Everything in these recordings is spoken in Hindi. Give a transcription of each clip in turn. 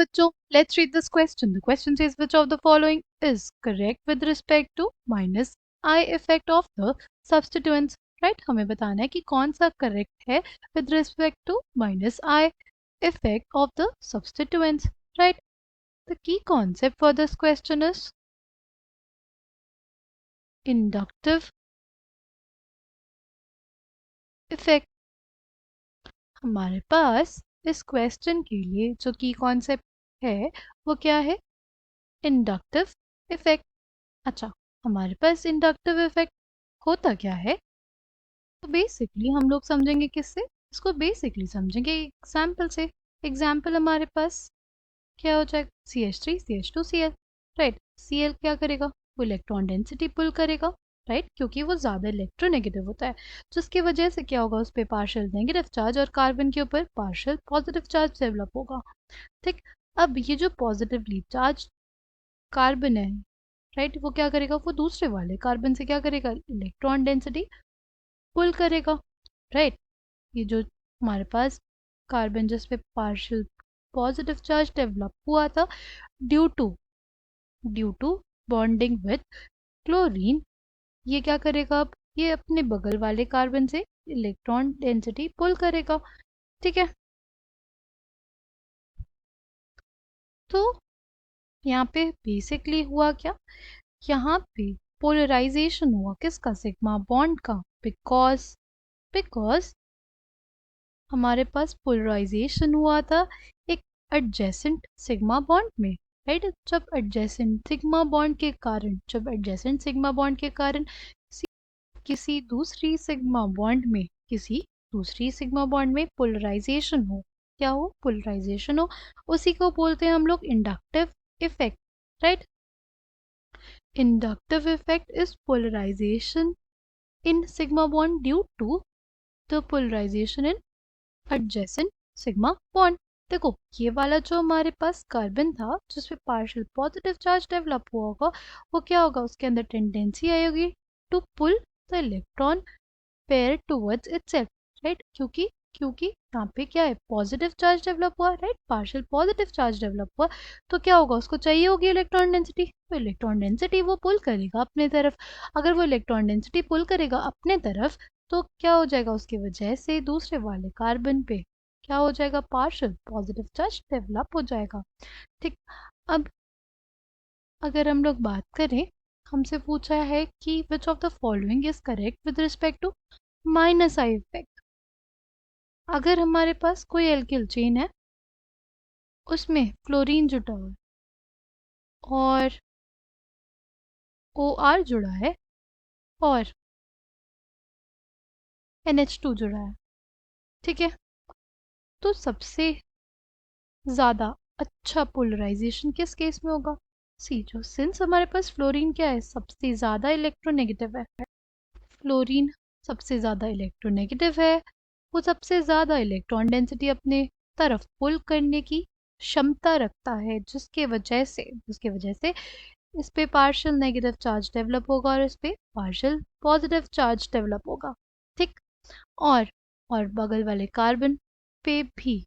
बच्चों, let's read this question. The question says which of the following is correct with respect to minus I effect of the substituents. Right? हमें बताना है कि कौन सा correct है with respect to minus I effect of the substituents. Right? The key concept for this question is inductive effect. हमारे पास इस क्वेश्चन के लिए जो की कॉन्सेप्ट है वो क्या है? Inductive effect. अच्छा, हमारे पास इंडक्टिव इफेक्ट होता क्या है? तो बेसिकली हम लोग समझेंगे किससे? इसको बेसिकली समझेंगे एग्जाम्पल से. एग्जाम्पल हमारे पास क्या हो जाएगा? CH3 CH2 Cl. Right, Cl क्या करेगा? वो इलेक्ट्रॉन डेंसिटी पुल करेगा. राइट, क्योंकि वो ज़्यादा इलेक्ट्रोनेगेटिव होता है, जिसकी वजह से क्या होगा? उस पर पार्शियल नेगेटिव चार्ज और कार्बन के ऊपर पार्शियल पॉजिटिव चार्ज डेवलप होगा. ठीक, अब ये जो पॉजिटिवली चार्ज कार्बन है, राइट, वो क्या करेगा? वो दूसरे वाले कार्बन से क्या करेगा? इलेक्ट्रॉन डेंसिटी पुल करेगा. राइट, ये जो हमारे पास कार्बन जिस पे पार्शियल पॉजिटिव चार्ज डेवलप हुआ था due to bonding with chlorine, ये क्या करेगा? अब ये अपने बगल वाले कार्बन से इलेक्ट्रॉन डेंसिटी पुल करेगा. ठीक है, तो यहाँ पे बेसिकली हुआ क्या? यहाँ पे पोलराइजेशन हुआ किसका? सिग्मा बॉन्ड का. बिकॉज हमारे पास पोलराइजेशन हुआ था एक एडजेसेंट सिग्मा बॉन्ड में. राइट, जब एडजेसेंट सिग्मा बॉन्ड के कारण किसी दूसरी सिग्मा बॉन्ड में पोलराइजेशन हो, क्या हो? पोलराइजेशन हो. उसी को बोलते हैं हम लोग inductive effect. Right, inductive effect is polarization in sigma bond due to the polarization in adjacent sigma bond. देखो, ये वाला जो हमारे पास कार्बन था जिसपे पार्शियल पॉजिटिव चार्ज डेवलप हुआ होगा, वो क्या होगा? उसके अंदर टेंडेंसी आएगी to pull the electron pair towards itself. Right, क्योंकि यहाँ पे क्या है? पॉजिटिव चार्ज डेवलप हुआ. Right, partial positive charge develop हुआ, तो क्या होगा? उसको चाहिए होगी इलेक्ट्रॉन डेंसिटी. तो इलेक्ट्रॉन डेंसिटी वो पुल करेगा अपने तरफ. अगर वो इलेक्ट्रॉन डेंसिटी पुल करेगा अपने तरफ, तो क्या हो जाएगा? उसकी वजह से दूसरे वाले कार्बन पे क्या हो जाएगा? पार्शियल पॉजिटिव चार्ज डेवलप हो जाएगा. ठीक, अब अगर हम लोग बात करें, हमसे पूछा है कि which of the following is correct with respect to minus I effect. अगर हमारे पास कोई एल्किल चेन है, उसमें फ्लोरीन जुटा हुआ है और OR जुड़ा है और NH2 जुड़ा है. ठीक है, तो सबसे ज़्यादा अच्छा पोलराइजेशन किस केस में होगा? जो सिंस हमारे पास फ्लोरीन क्या है? सबसे ज़्यादा इलेक्ट्रोनेगेटिव है. फ्लोरीन सबसे ज़्यादा इलेक्ट्रोनेगेटिव है, वो सबसे ज़्यादा इलेक्ट्रॉन डेंसिटी अपने तरफ पुल करने की क्षमता रखता है, जिसके वजह से इस पे पार्शियल नेगेटिव चार्ज डेवलप होगा और इस पे पार्शियल पॉजिटिव चार्ज डेवलप होगा. ठीक, और बगल वाले कार्बन पे भी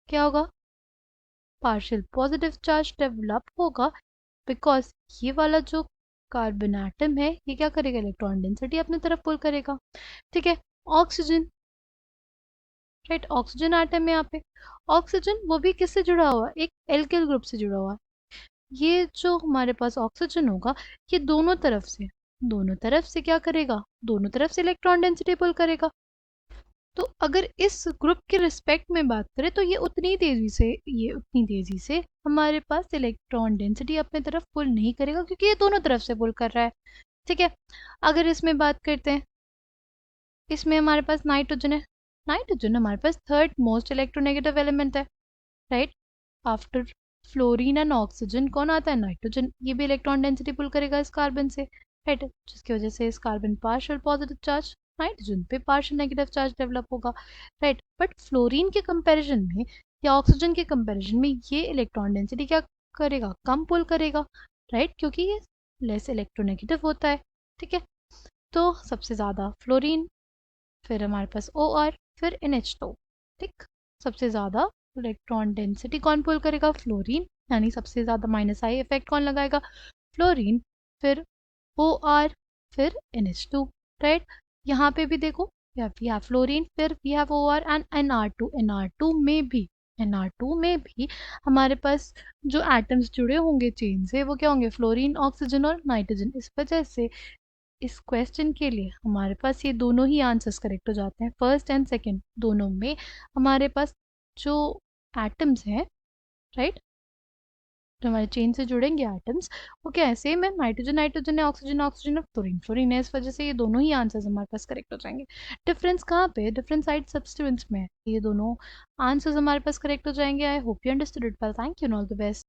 क्या होगा? पार्शियल पॉजिटिव चार्ज डेवलप होगा, बिकॉज ये वाला जो कार्बन एटम है ये क्या करेगा? इलेक्ट्रॉन डेंसिटी अपने तरफ पुल करेगा. ठीक है, ऑक्सीजन. राइट, ऑक्सीजन एटम है यहाँ पे. ऑक्सीजन वो भी किससे जुड़ा हुआ है? एक एल्किल ग्रुप से जुड़ा हुआ है. ये जो हमारे पास ऑक्सीजन होगा, ये दोनों तरफ से क्या करेगा? दोनों तरफ से इलेक्ट्रॉन डेंसिटी पुल करेगा. तो अगर इस ग्रुप के रिस्पेक्ट में बात करें, तो ये उतनी तेजी से हमारे पास इलेक्ट्रॉन डेंसिटी अपने तरफ पुल नहीं करेगा, क्योंकि ये दोनों तरफ से पुल कर रहा है. ठीक है, अगर इसमें बात करते हैं, इसमें हमारे पास नाइट्रोजन है. नाइट्रोजन हमारे पास थर्ड मोस्ट इलेक्ट्रोनेगेटिव एलिमेंट है. Right, after fluorine and oxygen कौन आता है? नाइट्रोजन. ये भी इलेक्ट्रॉन डेंसिटी पुल करेगा इस कार्बन से. राइट, जिसकी वजह से इस carbon partial positive charge, nitrogen पे पार्शियल नेगेटिव चार्ज डेवलप होगा. राइट, बट फ्लोरीन के कंपैरिजन में या ऑक्सीजन के कंपैरिजन में ये इलेक्ट्रॉन डेंसिटी क्या करेगा? कम पुल करेगा. राइट, क्योंकि ये लेस इलेक्ट्रोनेगेटिव होता है. ठीक है, तो सबसे ज़्यादा फ्लोरीन, फिर हमारे पास OR, फिर NH2. ठीक, सबसे ज़्यादा इलेक्ट्रॉन डेंसिटी कौन पुल करेगा? फ्लोरीन, यानी सबसे ज़्यादा माइनस आई इफेक्ट कौन लगाएगा? फ्लोरीन, फिर ओ आर, फिर NH2, राइट। यहाँ पे भी देखो, वी हैव फ्लोरीन, फिर we have O R and NR2। NR2 में भी हमारे पास जो एटम्स जुड़े होंगे चेन से वो क्या होंगे? फ्लोरीन, ऑक्सीजन और नाइट्रोजन। इस वजह से इस क्वेश्चन के लिए हमारे पास ये दोनों ही आंसर्स करेक्ट हो जाते हैं, फर्स्ट एंड सेकंड दोनों में हमारे पास जो एटम्स हैं, राइट, जो हमारे चेन से जुड़ेंगे एटम्स, वो क्या है? सेम है, नाइट्रोजन नाइट्रोजन है, ऑक्सीजन ऑक्सीजन है, फ्लोरीन फ्लोरीन है। इस वजह से ये दोनों ही आंसर्स हमारे पास करेक्ट हो जाएंगे। डिफरेंस कहाँ पे? डिफरेंट साइड सब्सटीट्यूएंट्स में है। ये दोनों आंसर्स हमारे पास करेक्ट हो जाएंगे। I hope you understood it well. Thank you, all the best.